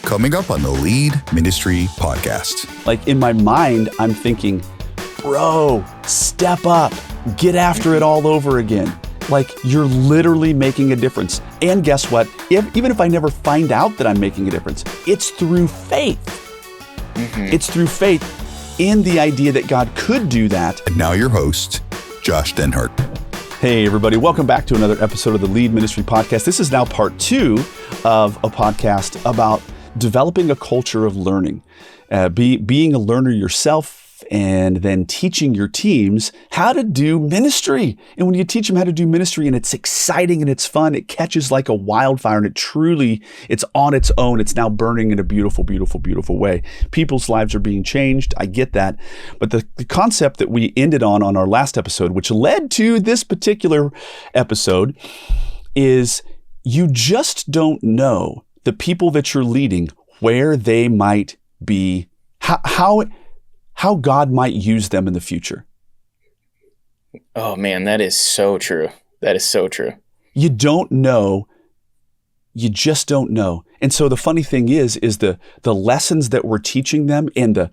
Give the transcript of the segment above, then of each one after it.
coming up on the Lead Ministry Podcast. Like in my mind, I'm thinking, bro, step up, get after it all over again. Like you're literally making a difference. And guess what? Even if I never find out that I'm making a difference, it's through faith. Mm-hmm. It's through faith in the idea that God could do that. And now your host, Josh Denhart. Hey, everybody. Welcome back to another episode of the Lead Ministry Podcast. This is now part 2 of a podcast about developing a culture of learning, being a learner yourself, and then teaching your teams how to do ministry. And when you teach them how to do ministry and it's exciting and it's fun, it catches like a wildfire and it's on its own. It's now burning in a beautiful, beautiful, beautiful way. People's lives are being changed. I get that. But the concept that we ended on our last episode, which led to this particular episode, is you just don't know the people that you're leading, where they might be, how God might use them in the future. Oh man, that is so true. That is so true. You don't know. You just don't know. And so the funny thing is the lessons that we're teaching them and the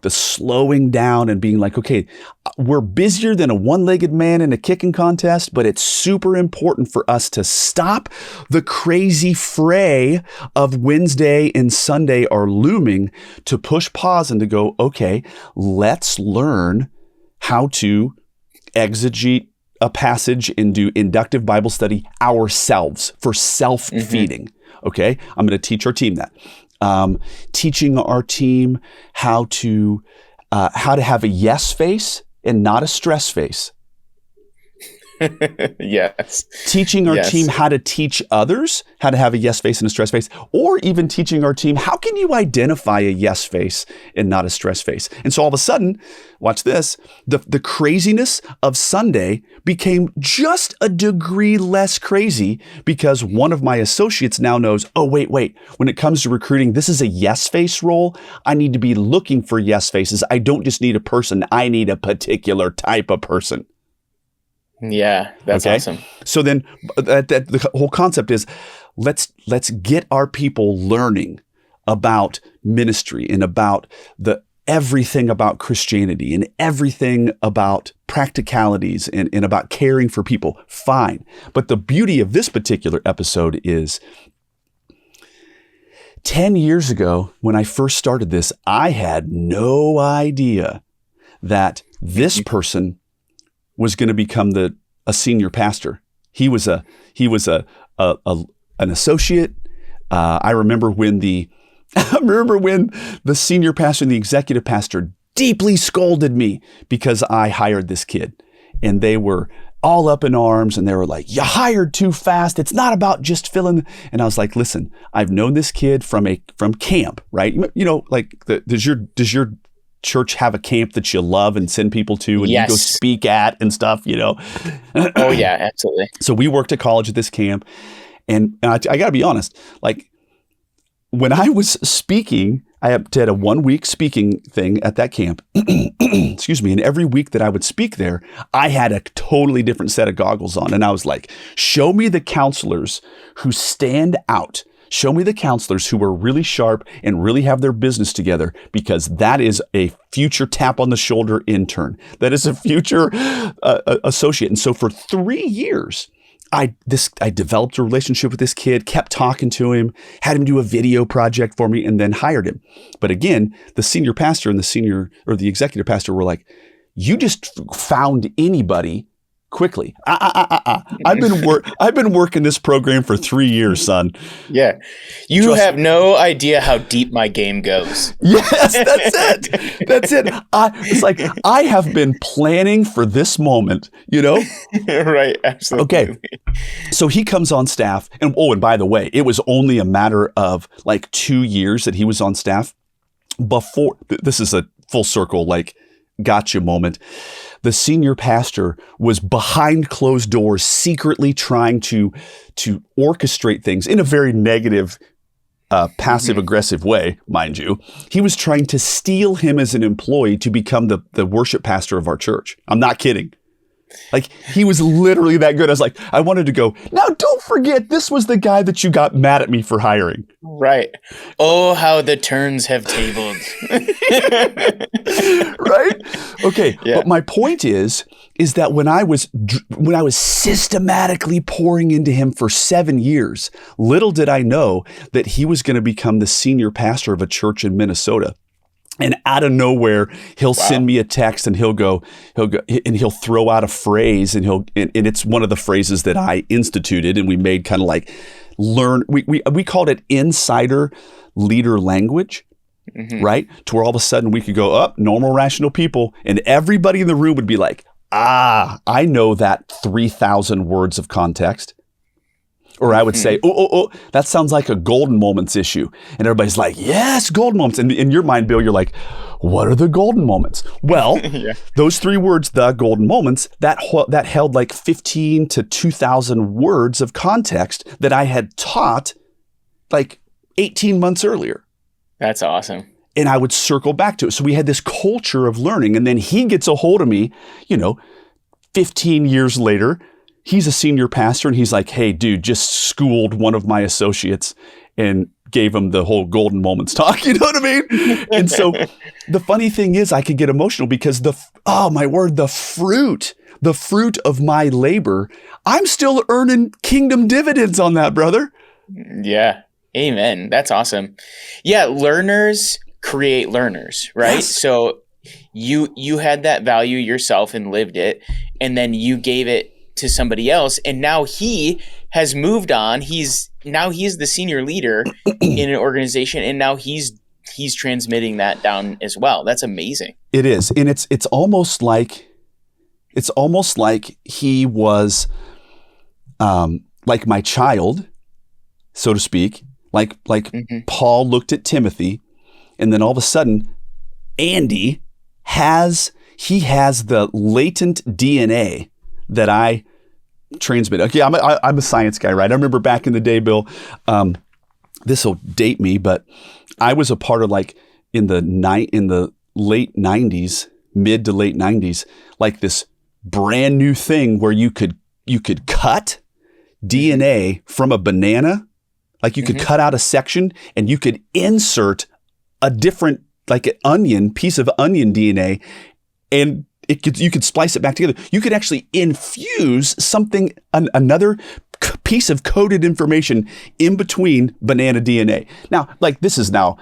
slowing down and being like, okay, we're busier than a one-legged man in a kicking contest, but it's super important for us to stop the crazy fray of Wednesday and Sunday are looming, to push pause and to go, okay, let's learn how to exegete a passage and do inductive Bible study ourselves for self-feeding. Mm-hmm. Okay, I'm going to teach our team that. Teaching our team how to have a yes face and not a stress face. Yes. Teaching our team how to teach others how to have a yes face and a stress face, or even teaching our team, how can you identify a yes face and not a stress face? And so all of a sudden, watch this, the craziness of Sunday became just a degree less crazy because one of my associates now knows, oh, wait, when it comes to recruiting, this is a yes face role. I need to be looking for yes faces. I don't just need a person. I need a particular type of person. Yeah, that's awesome. So then the whole concept is let's get our people learning about ministry and about everything about Christianity and everything about practicalities and about caring for people. Fine. But the beauty of this particular episode is 10 years ago, when I first started this, I had no idea that this person was going to become a senior pastor. He was an associate. I remember when the senior pastor and the executive pastor deeply scolded me because I hired this kid, and they were all up in arms and they were like, "You hired too fast. It's not about just filling." And I was like, "Listen, I've known this kid from camp, right? You know, like does your church have a camp that you love and send people to and you go speak at and stuff, you know?" Oh yeah, absolutely. So we worked at college at this camp, and I got to be honest, like when I was speaking, I did a 1-week speaking thing at that camp, excuse me. And every week that I would speak there, I had a totally different set of goggles on. And I was like, show me the counselors who stand out. Show me the counselors who are really sharp and really have their business together, because that is a future tap on the shoulder intern. That is a future associate. And so for 3 years, I developed a relationship with this kid, kept talking to him, had him do a video project for me, and then hired him. But again, the senior pastor and the executive pastor were like, "You just found anybody quickly. I've been working this program for 3 years, son." Yeah. You have no idea how deep my game goes. Yes, that's it. It's like, I have been planning for this moment, you know? Right. Absolutely. Okay. So he comes on staff, and by the way, it was only a matter of like 2 years that he was on staff before. This is a full circle, like, gotcha moment. The senior pastor was behind closed doors, secretly trying to orchestrate things in a very negative, passive-aggressive way, mind you. He was trying to steal him as an employee to become the worship pastor of our church. I'm not kidding. Like, he was literally that good. I was like, I wanted to go, now don't forget, this was the guy that you got mad at me for hiring. Right. Oh, how the turns have tabled. Right? Okay. Yeah. But my point is that when I was systematically pouring into him for 7 years, little did I know that he was going to become the senior pastor of a church in Minnesota. And out of nowhere, he'll send me a text and he'll throw out a phrase and it's one of the phrases that I instituted and we made kind of like we called it insider leader language, right? To where all of a sudden we could go up, normal, rational people, and everybody in the room would be like, I know that 3,000 words of context. Or I would say, that sounds like a golden moments issue. And everybody's like, yes, golden moments. And in your mind, Bill, you're like, what are the golden moments? Well, those 3 words, the golden moments, that held like 15 to 2,000 words of context that I had taught like 18 months earlier. That's awesome. And I would circle back to it. So we had this culture of learning. And then he gets a hold of me, 15 years later. He's a senior pastor and he's like, hey, dude, just schooled one of my associates and gave him the whole golden moments talk. You know what I mean? And so the funny thing is I could get emotional because the fruit of my labor, I'm still earning kingdom dividends on that, brother. Yeah. Amen. That's awesome. Yeah. Learners create learners, right? Yes. So you had that value yourself and lived it, and then you gave it to somebody else, and now he has moved on. He's the senior leader in an organization, and now he's transmitting that down as well. That's amazing. It is, and it's almost like he was like my child, so to speak. Like Paul looked at Timothy, and then all of a sudden, Andy has the latent DNA that I transmit. Okay, I'm a science guy, right? I remember back in the day, Bill, this will date me, but I was a part of like in the late 90s, mid to late 90s, like this brand new thing where you could cut DNA from a banana, like you could cut out a section and you could insert a different, like an piece of onion DNA, and you could splice it back together. You could actually infuse something, another piece of coded information in between banana DNA. Now, like this is now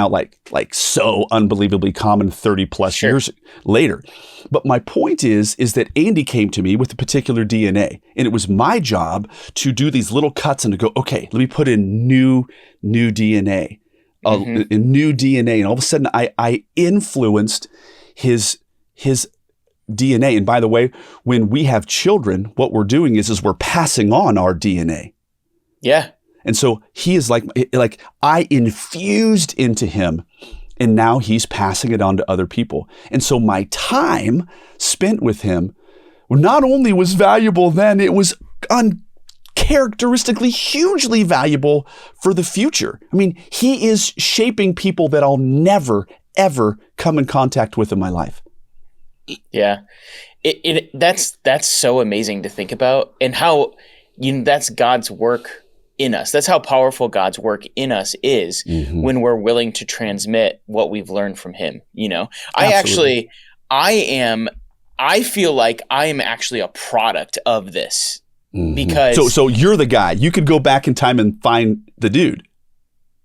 like so unbelievably common 30 plus years later. But my point is that Andy came to me with a particular DNA, and it was my job to do these little cuts and to go, okay, let me put in new DNA, new DNA. And all of a sudden I influenced his DNA. And by the way, when we have children, what we're doing is we're passing on our DNA. Yeah. And so he is like I infused into him, and now he's passing it on to other people. And so my time spent with him not only was valuable then, it was uncharacteristically hugely valuable for the future. I mean, he is shaping people that I'll never, ever come in contact with in my life. Yeah. That's so amazing to think about, and how that's God's work in us. That's how powerful God's work in us is when we're willing to transmit what we've learned from him. I feel like I am actually a product of this because so you're the guy. You could go back in time and find the dude.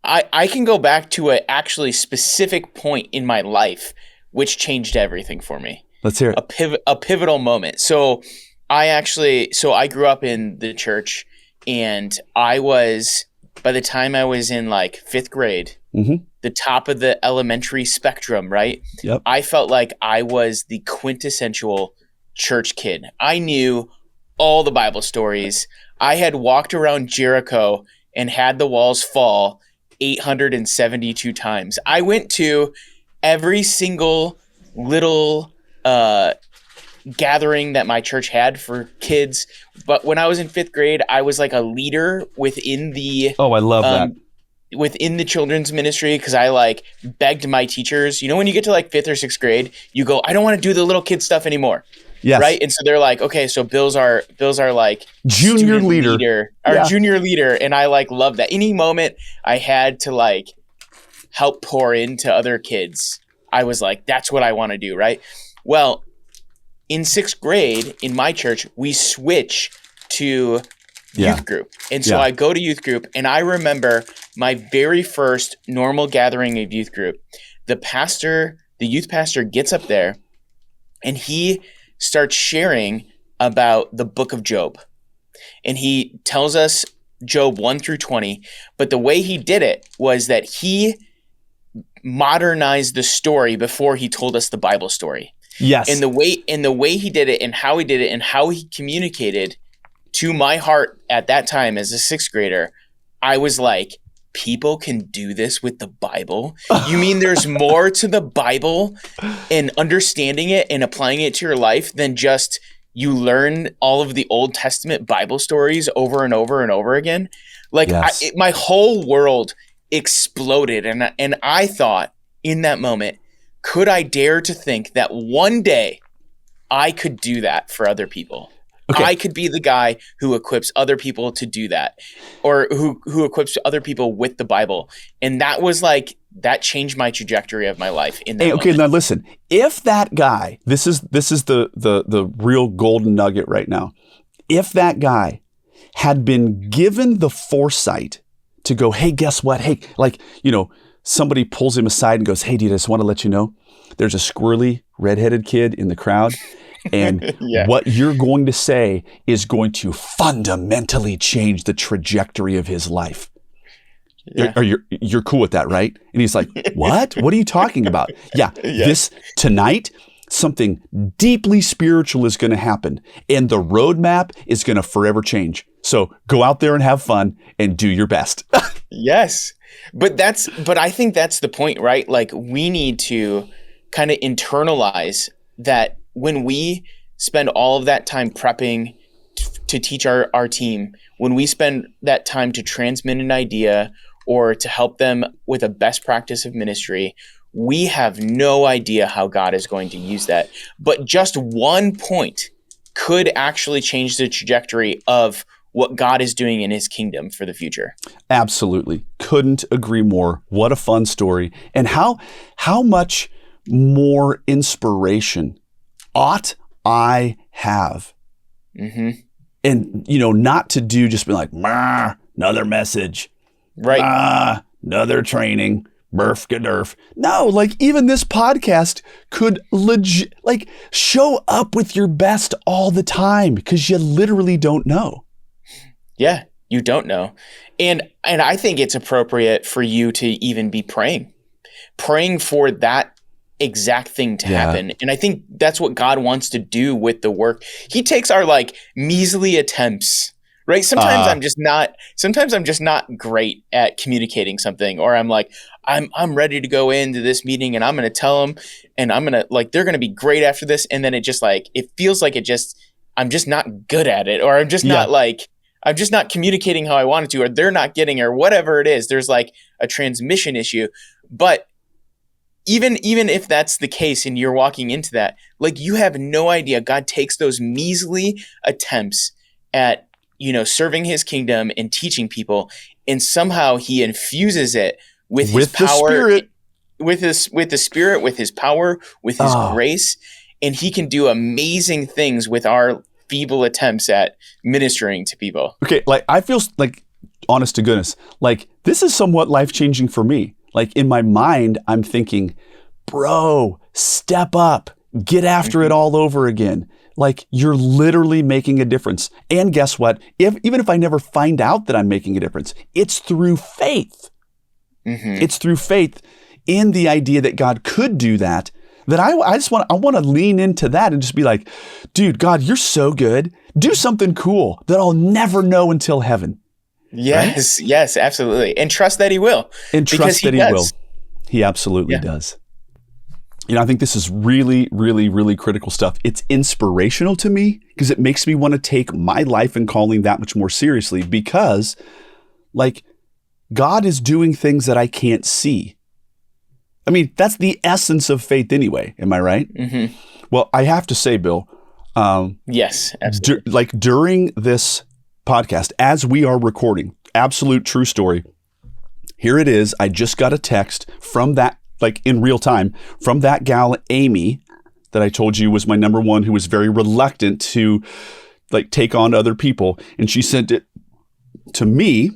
I can go back to a actually specific point in my life which changed everything for me. Let's hear it. A pivotal moment. So I grew up in the church, and by the time I was in like 5th grade, the top of the elementary spectrum, right? Yep. I felt like I was the quintessential church kid. I knew all the Bible stories. I had walked around Jericho and had the walls fall 872 times. I went to every single little gathering that my church had for kids. But when I was in 5th grade, I was like a leader within the I love that. Within the children's ministry, because I like begged my teachers. When you get to like 5th or 6th grade, you go, I don't want to do the little kid stuff anymore. Yes. Right. And so they're like, okay, so Bill's our like Junior leader. our junior leader. And I like love that. Any moment I had to like help pour into other kids, I was like, that's what I want to do. Right. Well, in 6th grade in my church, we switch to youth group. And so I go to youth group, and I remember my very first normal gathering of youth group. The youth pastor gets up there and he starts sharing about the book of Job. And he tells us Job 1 through 20. But the way he did it was that he modernized the story before he told us the Bible story. Yes. And the way he did it and how he did it and how he communicated to my heart at that time as a 6th grader, I was like, people can do this with the Bible? You mean there's more to the Bible and understanding it and applying it to your life than just you learn all of the Old Testament Bible stories over and over and over again? Like my whole world exploded. And I thought in that moment, could I dare to think that one day I could do that for other people? Okay. I could be the guy who equips other people to do that, or who equips other people with the Bible. And that was like, that changed my trajectory of my life in that moment. Okay, now listen, if that guy, this is the real golden nugget right now. If that guy had been given the foresight to go, hey, guess what? Hey, like, somebody pulls him aside and goes, hey, dude, I just want to let you know, there's a squirrely redheaded kid in the crowd. And what you're going to say is going to fundamentally change the trajectory of his life. Yeah. You're cool with that, right? And he's like, what? What are you talking about? This tonight, something deeply spiritual is going to happen. And the roadmap is going to forever change. So go out there and have fun and do your best. Yes. But I think that's the point, right? Like, we need to kind of internalize that when we spend all of that time prepping to teach our team, when we spend that time to transmit an idea or to help them with a best practice of ministry, we have no idea how God is going to use that. But just one point could actually change the trajectory of what God is doing in his kingdom for the future. Absolutely. Couldn't agree more. What a fun story. And how much more inspiration ought I have? Mm-hmm. And, not to do just be like, another message. Right. Another training. Burf gadurf. No, like, even this podcast could show up with your best all the time, because you literally don't know. Yeah, you don't know. And I think it's appropriate for you to even be praying for that exact thing to happen. And I think that's what God wants to do with the work. He takes our measly attempts, right? Sometimes I'm just not great at communicating something, or I'm like, I'm ready to go into this meeting and I'm going to tell them, and I'm going to they're going to be great after this. And then it just it feels like I'm just not good at it, or I'm just not I'm just not communicating how I wanted to, or they're not getting, or whatever it is. There's a transmission issue. But even if that's the case and you're walking into that, you have no idea. God takes those measly attempts at, serving his kingdom and teaching people, and somehow he infuses it with his power, with the Spirit, with his power, with his grace. And he can do amazing things with our feeble attempts at ministering to people. Okay. I feel honest to goodness, this is somewhat life-changing for me. In my mind, I'm thinking, bro, step up, get after it all over again. You're literally making a difference. And guess what? Even if I never find out that I'm making a difference, it's through faith. Mm-hmm. It's through faith in the idea that God could do that. That I want to lean into that and just be like, dude, God, you're so good. Do something cool that I'll never know until heaven. Yes, right? Yes, absolutely. And trust that he will. And trust that he will. He absolutely does. I think this is really, really, really critical stuff. It's inspirational to me because it makes me want to take my life and calling that much more seriously, because God is doing things that I can't see. I mean, that's the essence of faith anyway. Am I right? Mm-hmm. Well, I have to say, Bill, Yes, absolutely. Like during this podcast, as we are recording, absolute true story. Here it is. I just got a text from that, like in real time, from that gal, Amy, that I told you was my number one, who was very reluctant to like take on other people. And she sent it to me,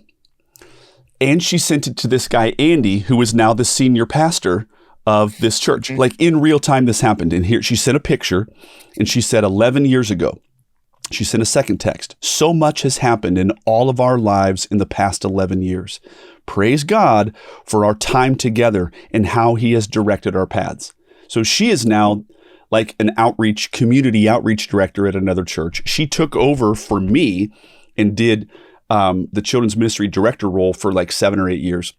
and she sent it to this guy, Andy, who is now the senior pastor of this church. Like in real time, this happened. And here she sent a picture, and she said 11 years ago, she sent a second text. So much has happened in all of our lives in the past 11 years. Praise God for our time together and how he has directed our paths. So she is now like an community outreach director at another church. She took over for me and did the children's ministry director role for like 7 or 8 years.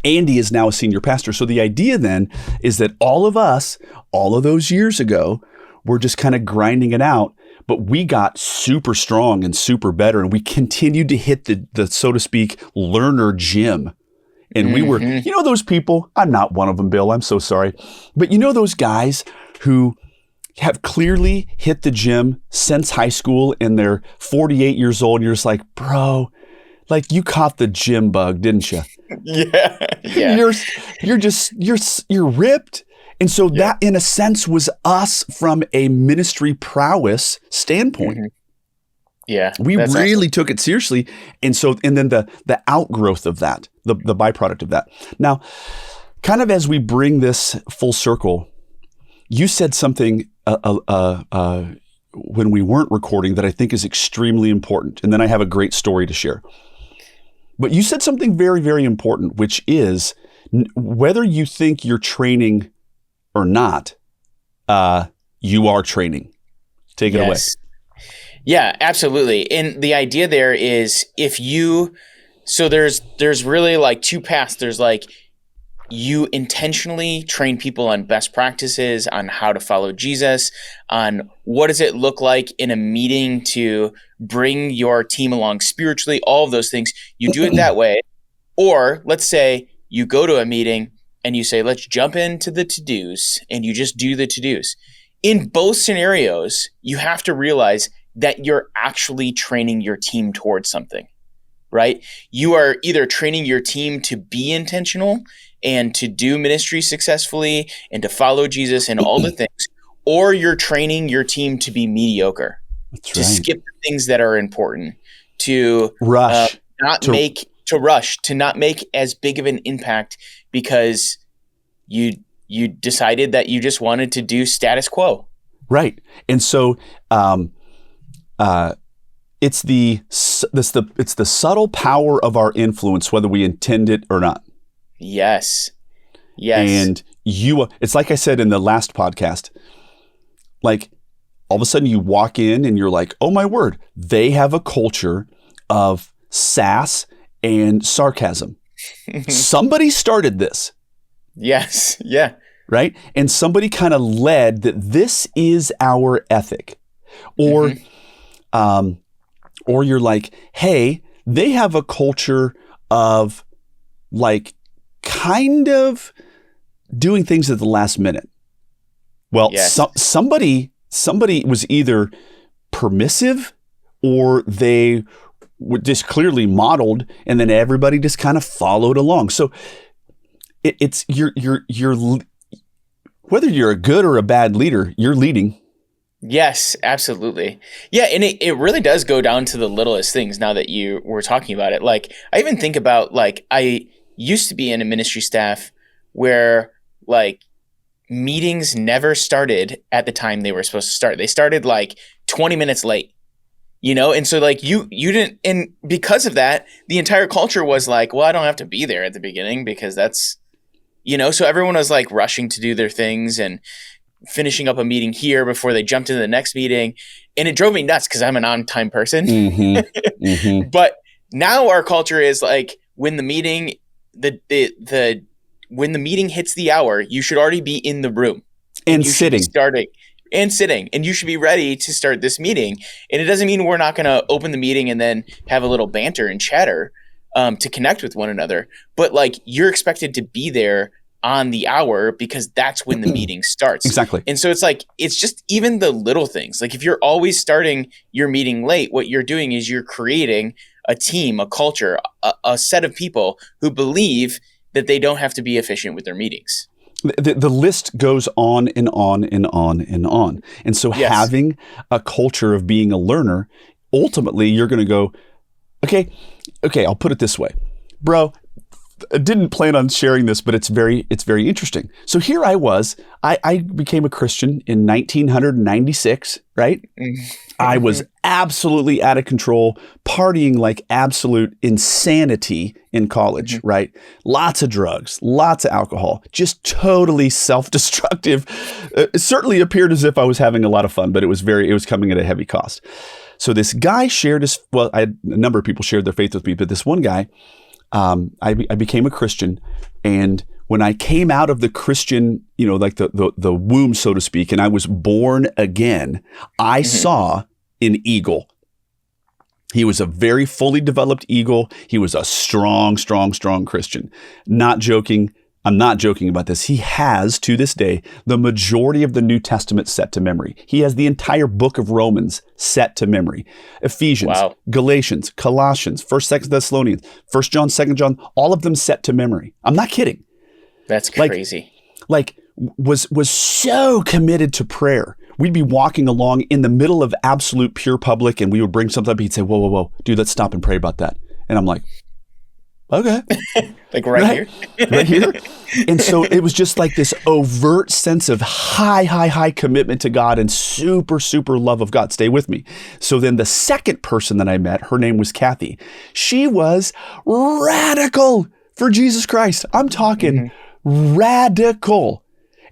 Andy is now a senior pastor. So the idea then is that all of us, all of those years ago, we're just kind of grinding it out, but we got super strong and super better. And we continued to hit the so to speak, learner gym. And we were, you know, those people, I'm not one of them, Bill, I'm so sorry. But you know, those guys who have clearly hit the gym since high school and they're 48 years old. And you're just like, bro, like you caught the gym bug, didn't you? Yeah. You're ripped. And so that in a sense was us from a ministry prowess standpoint. Yeah. We really took it seriously. And then the outgrowth of that, the byproduct of that. Now, kind of as we bring this full circle, you said something when we weren't recording that I think is extremely important. And then I have a great story to share. But you said something very, very important, which is whether you think you're training or not, you are training. Take it away. Yeah, absolutely. And the idea there is so there's really like two paths. There's like you intentionally train people on best practices, on how to follow Jesus, on what does it look like in a meeting to bring your team along spiritually, all of those things. You do it that way. Or let's say you go to a meeting and you say, let's jump into the to-dos, and you just do the to-dos. In both scenarios, you have to realize that you're actually training your team towards something, right? You are either training your team to be intentional and to do ministry successfully and to follow Jesus and all the things, or you're training your team to be mediocre, skip the things that are important, to rush, to not make as big of an impact because you decided that you just wanted to do status quo. Right. And so it's the subtle power of our influence, whether we intend it or not. Yes. And it's like I said in the last podcast, like all of a sudden you walk in and you're like, oh my word, they have a culture of sass and sarcasm. Somebody started this. Yes. Yeah. Right. And somebody kind of led that this is our ethic. Or you're like, hey, they have a culture of like kind of doing things at the last minute. Well, somebody was either permissive or they were just clearly modeled, and then everybody just kind of followed along. So it's you're whether you're a good or a bad leader, you're leading. Yes, absolutely. Yeah, and it really does go down to the littlest things now that you were talking about it. Like, I even think about, like, I used to be in a ministry staff where, like, meetings never started at the time they were supposed to start. They started, like, 20 minutes late, you know? And so, like, you didn't, and because of that, the entire culture was like, well, I don't have to be there at the beginning because that's, you know? So everyone was, like, rushing to do their things and finishing up a meeting here before they jumped into the next meeting. And it drove me nuts because I'm an on-time person. But now our culture is like, when the meeting, when the meeting hits the hour, you should already be in the room and sitting, and you should be ready to start this meeting. And it doesn't mean we're not going to open the meeting and then have a little banter and chatter to connect with one another. But like, you're expected to be there on the hour because that's when the meeting starts. Exactly. And so it's just even the little things. Like if you're always starting your meeting late, what you're doing is you're creating a team, a culture, a set of people who believe that they don't have to be efficient with their meetings. The list goes on and on and on and on. And so having a culture of being a learner, ultimately you're going to go, okay, I'll put it this way. Bro, I didn't plan on sharing this, but it's very interesting. So here I was, I became a Christian in 1996, right? I was absolutely out of control, partying like absolute insanity in college, right? Lots of drugs, lots of alcohol, just totally self-destructive. It certainly appeared as if I was having a lot of fun, but it was coming at a heavy cost. So this guy shared a number of people shared their faith with me, but this one guy, I became a Christian, and when I came out of the Christian, like the womb, so to speak, and I was born again, I saw an eagle. He was a very fully developed eagle. He was a strong Christian. Not joking. I'm not joking about this. He has, to this day, the majority of the New Testament set to memory. He has the entire book of Romans set to memory. Ephesians, Galatians, Colossians, 1st, 2nd Thessalonians, 1st John, 2nd John, all of them set to memory. I'm not kidding. That's crazy. Was so committed to prayer. We'd be walking along in the middle of absolute pure public, and we would bring something up. He'd say, whoa, dude, let's stop and pray about that. And I'm like, okay. Like right here? Right here? And so it was just like this overt sense of high commitment to God and super love of God. Stay with me. So then the second person that I met, her name was Kathy. She was radical for Jesus Christ. I'm talking radical.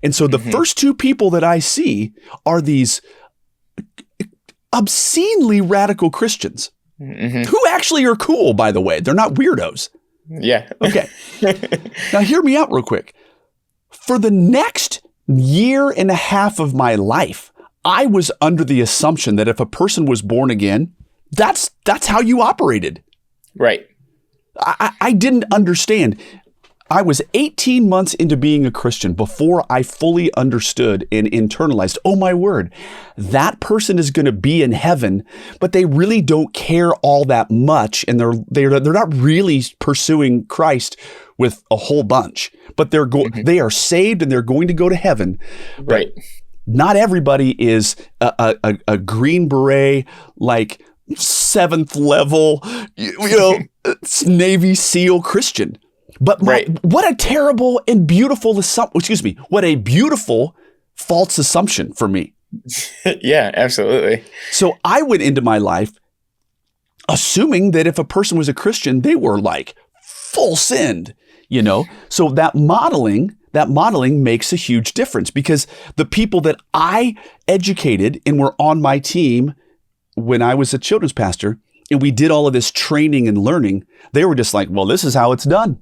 And so the first two people that I see are these obscenely radical Christians who actually are cool, by the way. They're not weirdos. Yeah. Okay. Now hear me out real quick. For the next year and a half of my life, I was under the assumption that if a person was born again, that's how you operated. Right. I didn't understand. I was 18 months into being a Christian before I fully understood and internalized, oh my word, that person is going to be in heaven, but they really don't care all that much, and they're not really pursuing Christ with a whole bunch, but they are saved and they're going to go to heaven. Right. But not everybody is a Green Beret, like 7th level, Navy SEAL Christian. But what a terrible and beautiful what a beautiful false assumption for me. Yeah, absolutely. So I went into my life assuming that if a person was a Christian, they were like full send, So that modeling makes a huge difference, because the people that I educated and were on my team when I was a children's pastor and we did all of this training and learning, they were just like, well, this is how it's done.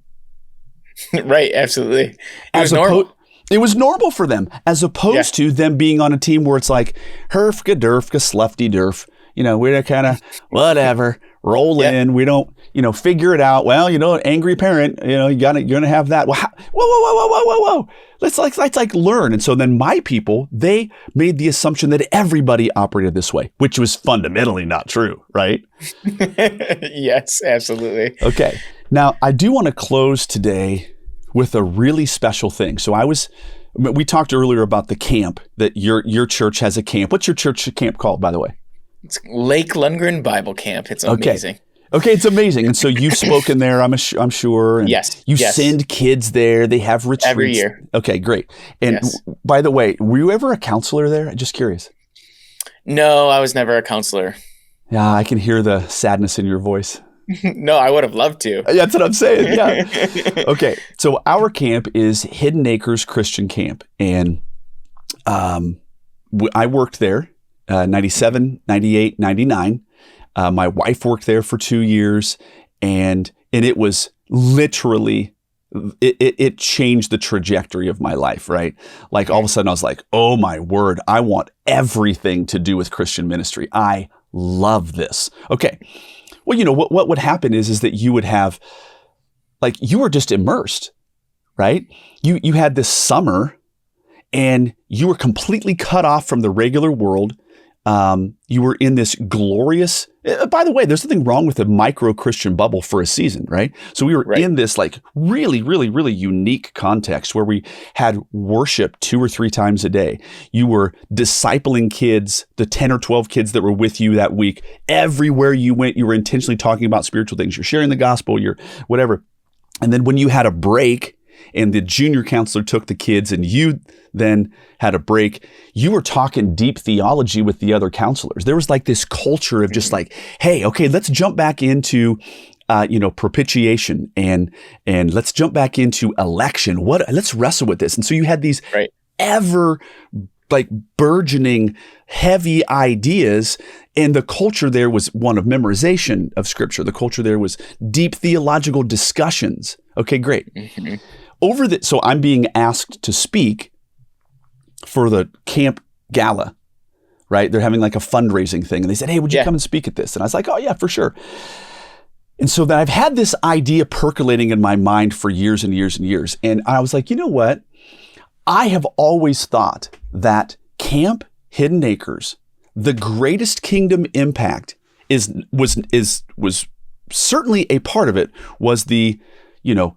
Right, absolutely. It was normal for them, as opposed to them being on a team where it's like, herfka, derfka, slufty, derf. We're kind of whatever, roll in. We don't, figure it out. Well, an angry parent, you're going to have that. Well, whoa. Let's learn. And so then my people, they made the assumption that everybody operated this way, which was fundamentally not true, right? Yes, absolutely. Okay. Now, I do want to close today with a really special thing. So we talked earlier about the camp, that your church has a camp. What's your church camp called, by the way? It's Lake Lundgren Bible Camp. It's amazing. Okay, it's amazing. And so you've spoken there, I'm sure. And yes. You send kids there. They have retreats. Every year. Okay, great. And by the way, were you ever a counselor there? I'm just curious. No, I was never a counselor. Yeah, I can hear the sadness in your voice. No, I would have loved to. That's what I'm saying. Yeah. Okay. So our camp is Hidden Acres Christian Camp. And I worked there 97, 98, 99. My wife worked there for 2 years. And it was literally, it changed the trajectory of my life, right? Like all of a sudden I was like, oh my word, I want everything to do with Christian ministry. I love this. Okay. Well, what would happen is that you would have, you were just immersed, right? You had this summer and you were completely cut off from the regular world. You were in this glorious, by the way, there's nothing wrong with a micro Christian bubble for a season, right? So we were in this like really, really, really unique context where we had worship 2 or 3 times a day. You were discipling kids, the 10 or 12 kids that were with you that week. Everywhere you went, you were intentionally talking about spiritual things. You're sharing the gospel, you're whatever. And then when you had a break, and the junior counselor took the kids and you then had a break, you were talking deep theology with the other counselors. There was like this culture of just like, hey, okay, let's jump back into, propitiation and let's jump back into election. Let's wrestle with this. And so you had these ever like burgeoning heavy ideas. And the culture there was one of memorization of scripture. The culture there was deep theological discussions. Okay, great. Mm-hmm. So I'm being asked to speak for the camp gala, right? They're having like a fundraising thing. And they said, hey, would you come and speak at this? And I was like, oh yeah, for sure. And so then I've had this idea percolating in my mind for years and years and years. And I was like, you know what? I have always thought that Camp Hidden Acres, the greatest kingdom impact was certainly a part of it was the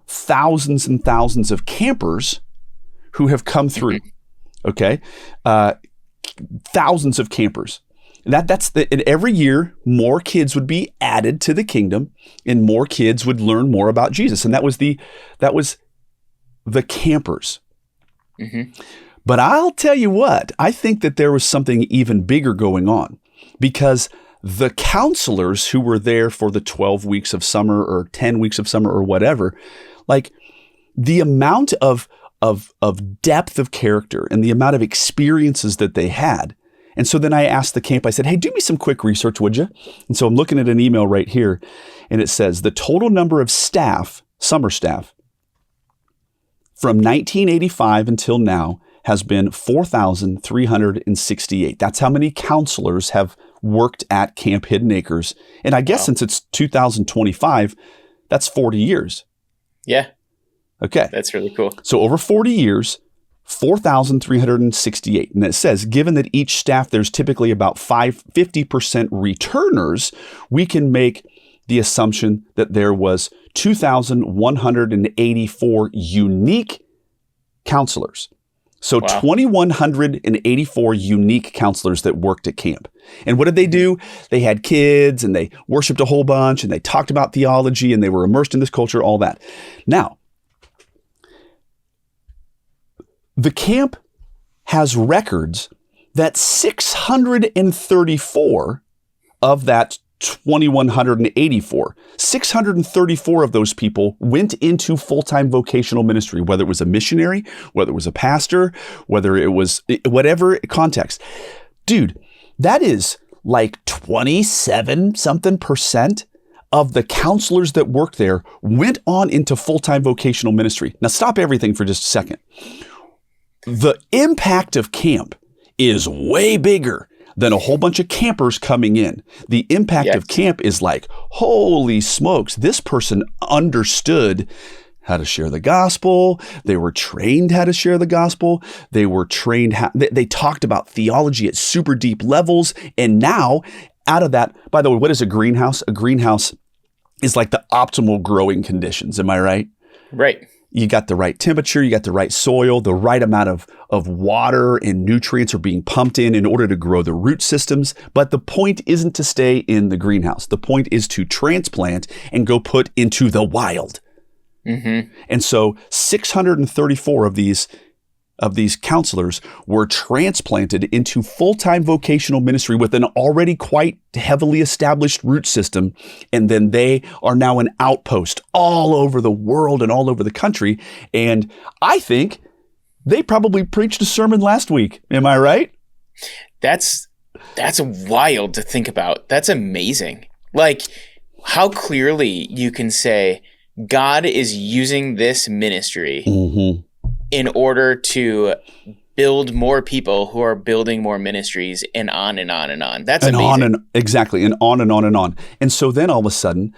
thousands and thousands of campers who have come through. Okay. Thousands of campers. And every year, more kids would be added to the kingdom and more kids would learn more about Jesus. And that was the campers. Mm-hmm. But I'll tell you what, I think that there was something even bigger going on because the counselors who were there for the 12 weeks of summer or 10 weeks of summer or whatever, like the amount of depth of character and the amount of experiences that they had. And so then I asked the camp, I said, hey, do me some quick research, would you? And so I'm looking at an email right here and it says the total number of staff, summer staff, from 1985 until now has been 4,368. That's how many counselors have worked at Camp Hidden Acres. And I guess since it's 2025, that's 40 years. Yeah. Okay. That's really cool. So over 40 years, 4,368. And it says, given that each staff, there's typically about 50% returners, we can make the assumption that there was 2,184 unique counselors. So 2,184 unique counselors that worked at camp. And what did they do? They had kids and they worshiped a whole bunch and they talked about theology and they were immersed in this culture, all that. Now, the camp has records that 634 of that 2,184, 634 of those people went into full-time vocational ministry, whether it was a missionary, whether it was a pastor, whether it was whatever context. Dude, that is like 27 something percent of the counselors that worked there went on into full-time vocational ministry. Now stop everything for just a second. The impact of camp is way bigger than a whole bunch of campers coming in. The impact of camp is like, holy smokes, this person understood how to share the gospel. They were trained how to share the gospel. They were trained they talked about theology at super deep levels. And now out of that, by the way, what is a greenhouse? A greenhouse is like the optimal growing conditions. Am I right? Right. You got the right temperature, you got the right soil, the right amount of water and nutrients are being pumped in order to grow the root systems. But the point isn't to stay in the greenhouse. The point is to transplant and go put into the wild. Mm-hmm. And so 634 of these counselors were transplanted into full-time vocational ministry with an already quite heavily established root system. And then they are now an outpost all over the world and all over the country. And I think they probably preached a sermon last week. Am I right? That's wild to think about. That's amazing. Like how clearly you can say God is using this ministry in order to build more people who are building more ministries and on and on and on. That's amazing. Exactly. And on and on and on. And so then all of a sudden,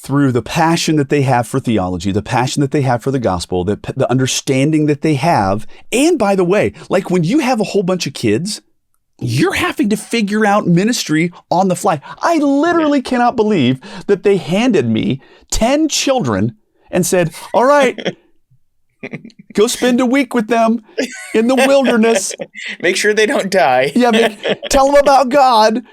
through the passion that they have for theology, the passion that they have for the gospel, the understanding that they have. And by the way, like when you have a whole bunch of kids, you're having to figure out ministry on the fly. I literally cannot believe that they handed me 10 children and said, all right, go spend a week with them in the wilderness. Make sure they don't die. Yeah, tell them about God.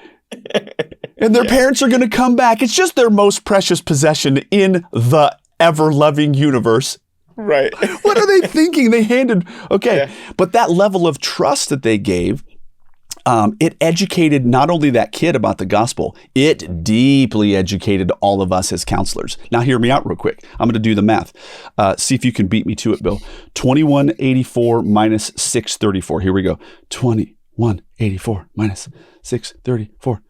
And their parents are going to come back. It's just their most precious possession in the ever-loving universe. Right. What are they thinking? They handed, but that level of trust that they gave, it educated not only that kid about the gospel, it deeply educated all of us as counselors. Now, hear me out real quick. I'm going to do the math. See if you can beat me to it, Bill. 2184 minus 634. Here we go. 2184 minus 634.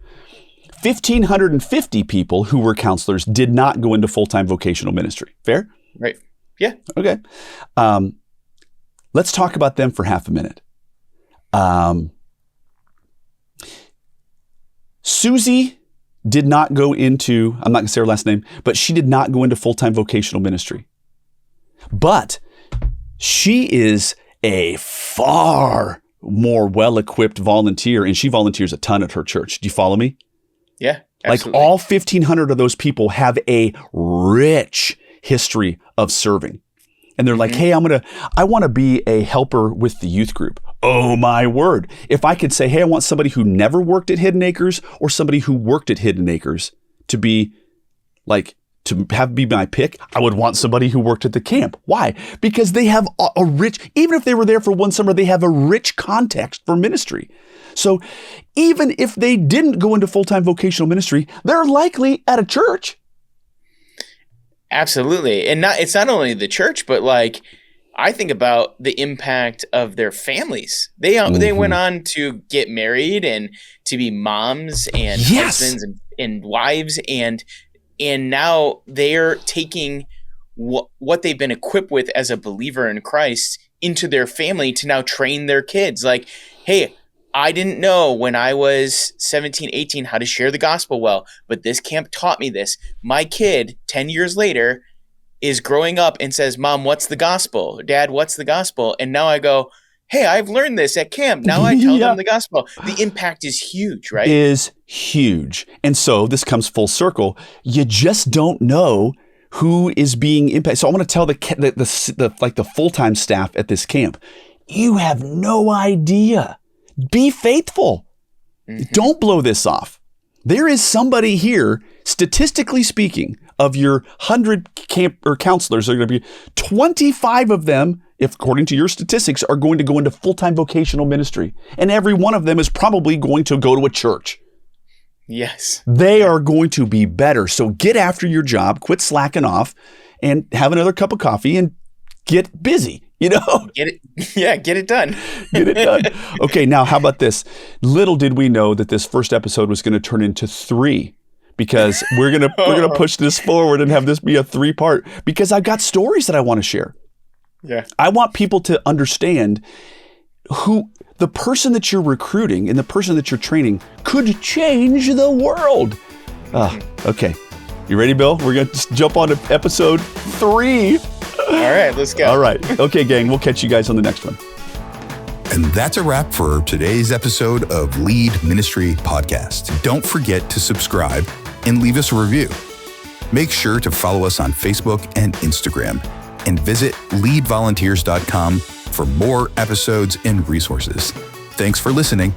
1,550 people who were counselors did not go into full-time vocational ministry. Fair? Right. Yeah. Okay. Let's talk about them for half a minute. Susie did not go into, I'm not going to say her last name, but she did not go into full-time vocational ministry. But she is a far more well-equipped volunteer, and she volunteers a ton at her church. Do you follow me? Yeah, absolutely. Like all 1,500 of those people have a rich history of serving. And they're like, hey, I want to be a helper with the youth group. Oh my word. If I could say, hey, I want somebody who never worked at Hidden Acres or somebody who worked at Hidden Acres to be like, to be my pick, I would want somebody who worked at the camp. Why? Because they have a rich, even if they were there for one summer, they have a rich context for ministry. So even if they didn't go into full-time vocational ministry, they're likely at a church. Absolutely. And it's not only the church, but like I think about the impact of their families. They went on to get married and to be moms and husbands and wives and now they're taking what they've been equipped with as a believer in Christ into their family to now train their kids. Like, hey, I didn't know when I was 17, 18 how to share the gospel well, but this camp taught me this. My kid, 10 years later, is growing up and says, Mom, what's the gospel? Dad, what's the gospel? And now I go, hey, I've learned this at camp. Now I tell them the gospel. The impact is huge, right? Is huge. And so this comes full circle. You just don't know who is being impacted. So I want to tell the full-time staff at this camp, you have no idea. Be faithful. Don't blow this off. There is somebody here, statistically speaking, of your 100 camp or counselors, are going to be 25 of them, if according to your statistics, are going to go into full-time vocational ministry. And every one of them is probably going to go to a church. Yes. They are going to be better. So get after your job, quit slacking off, and have another cup of coffee and get busy. You know, get it done. Get it done. Okay, now how about this? Little did we know that this first episode was going to turn into 3, because we're gonna push this forward and have this be a 3-part. Because I've got stories that I want to share. Yeah, I want people to understand who the person that you're recruiting and the person that you're training could change the world. Okay, you ready, Bill? We're gonna just jump on to episode 3. All right, let's go. All right. Okay, gang, we'll catch you guys on the next one. And that's a wrap for today's episode of Lead Ministry Podcast. Don't forget to subscribe and leave us a review. Make sure to follow us on Facebook and Instagram, and visit leadvolunteers.com for more episodes and resources. Thanks for listening.